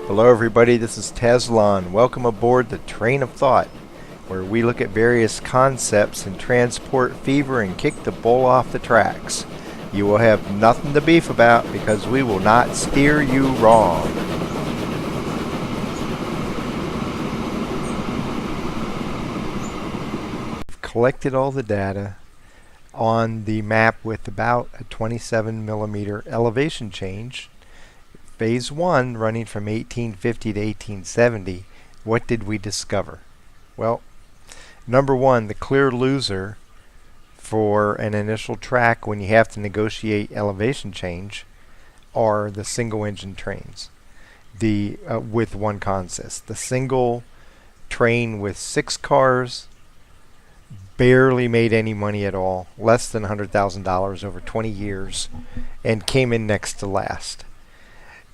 Hello everybody, this is Tezlon. Welcome aboard the Train of Thought, where we look at various concepts and transport fever and kick the bull off the tracks. You will have nothing to beef about because we will not steer you wrong. We've collected all the data on the map with about a 27 millimeter elevation change. Phase 1 running from 1850 to 1870, what did we discover? Well, number one, the clear loser for an initial track when you have to negotiate elevation change are the single engine trains. With one consist. The single train with 6 cars barely made any money at all, less than $100,000 over 20 years, and came in next to last.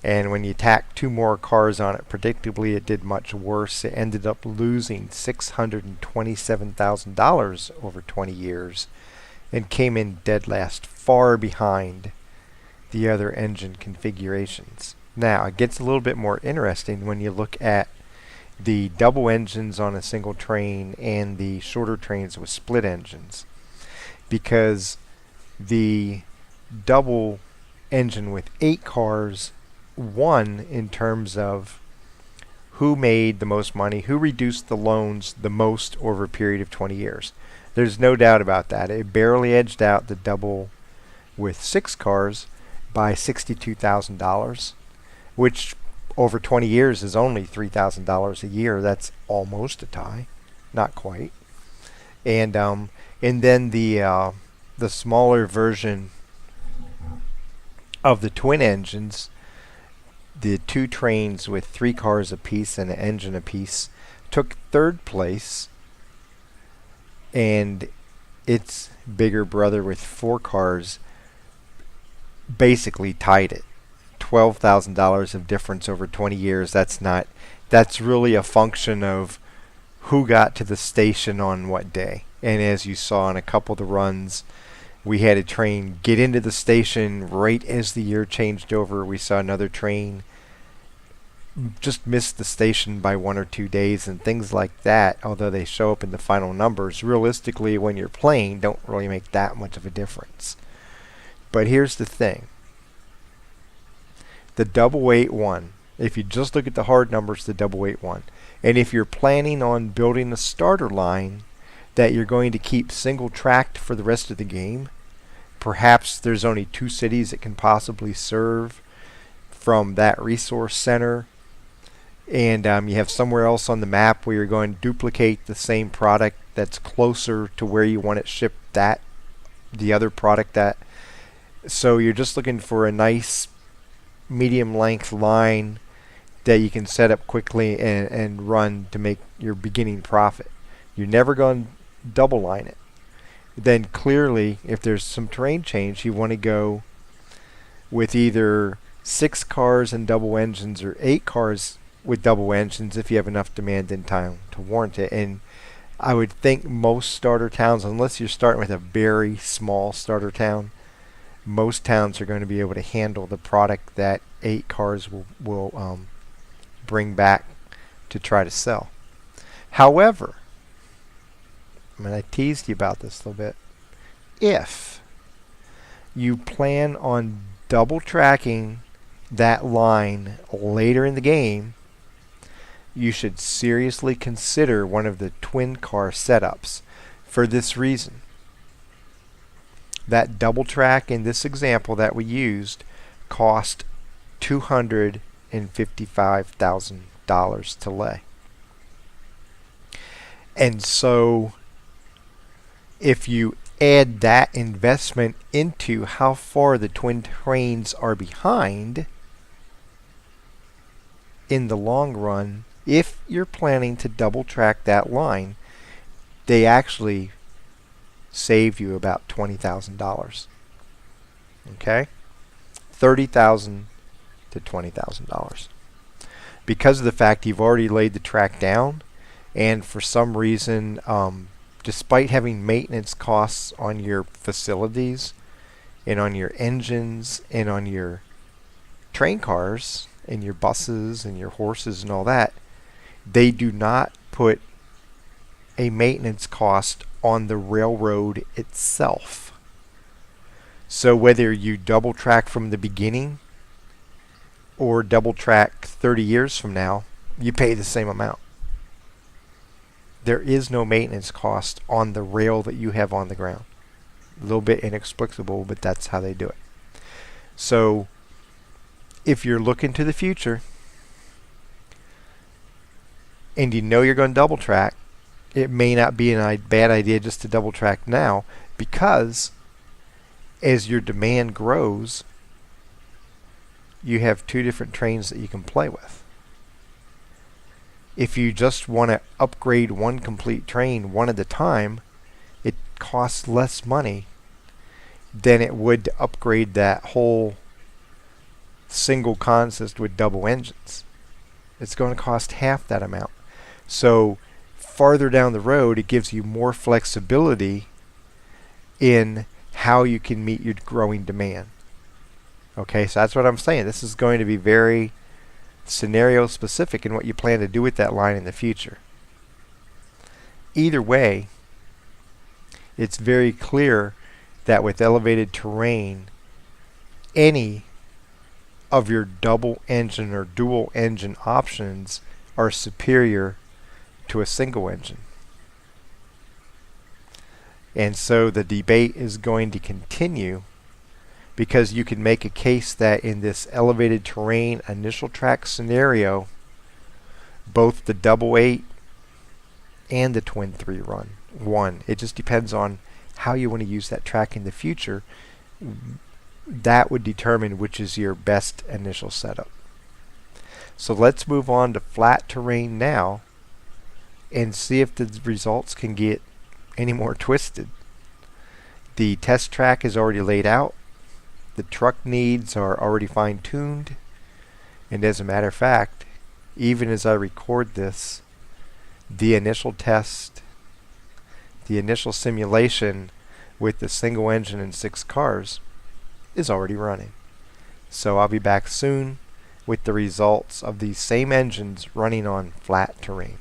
And when you tack 2 more cars on it, predictably it did much worse. It ended up losing $627,000 over 20 years and came in dead last, far behind the other engine configurations. Now, it gets a little bit more interesting when you look at the double engines on a single train and the shorter trains with split engines, because the double engine with 8 cars won in terms of who made the most money, who reduced the loans the most over a period of 20 years. There's no doubt about that. It barely edged out the double with 6 cars by $62,000, which over 20 years is only $3,000 a year. That's almost a tie, not quite. And then the smaller version of the twin engines, the 2 trains with 3 cars apiece and an engine apiece, took 3rd place, and its bigger brother with 4 cars basically tied it. $12,000 of difference over 20 years. That's really a function of who got to the station on what day. And as you saw in a couple of the runs, we had a train get into the station right as the year changed over. We saw another train just miss the station by 1 or 2 days and things like that. Although they show up in the final numbers, realistically when you're playing, don't really make that much of a difference. But here's the thing. The double 8 won. If you just look at the hard numbers, the double 8 won. And if you're planning on building a starter line that you're going to keep single tracked for the rest of the game, perhaps there's only 2 cities it can possibly serve from that resource center, and you have somewhere else on the map where you're going to duplicate the same product that's closer to where you want it shipped, the other product that. So you're just looking for a nice medium length line that you can set up quickly and run to make your beginning profit. You're never going to double line it. Then clearly, if there's some terrain change, you want to go with either 6 cars and double engines or 8 cars with double engines if you have enough demand in time to warrant it. And I would think most starter towns, unless you're starting with a very small starter town, most towns are going to be able to handle the product that 8 cars will bring back to try to sell. However, I teased you about this a little bit. If you plan on double tracking that line later in the game, you should seriously consider one of the twin car setups for this reason. That double track in this example that we used cost $255,000 to lay. And so if you add that investment into how far the twin trains are behind, in the long run, if you're planning to double track that line, they actually save you about $20,000. Okay? $30,000 to $20,000. Because of the fact you've already laid the track down, and for some reason, despite having maintenance costs on your facilities and on your engines and on your train cars and your buses and your horses and all that, they do not put a maintenance cost on the railroad itself. So whether you double track from the beginning or double track 30 years from now, you pay the same amount. There is no maintenance cost on the rail that you have on the ground. A little bit inexplicable, but that's how they do it. So if you're looking to the future and you know you're going to double track, it may not be a bad idea just to double track now, because as your demand grows, you have two different trains that you can play with. If you just want to upgrade one complete train one at a time, it costs less money than it would to upgrade that whole single consist with double engines. It's going to cost half that amount. So farther down the road, it gives you more flexibility in how you can meet your growing demand. Okay, so that's what I'm saying. This is going to be very scenario specific in what you plan to do with that line in the future. Either way, it's very clear that with elevated terrain, any of your double engine or dual engine options are superior to a single engine. And so the debate is going to continue, because you can make a case that in this elevated terrain initial track scenario, both the double 8 and the twin 3 run one. It just depends on how you want to use that track in the future. That would determine which is your best initial setup. So let's move on to flat terrain now and see if the results can get any more twisted. The test track is already laid out. The truck needs are already fine-tuned. And as a matter of fact, even as I record this, the initial test, the initial simulation with the single engine and 6 cars is already running. So I'll be back soon with the results of these same engines running on flat terrain.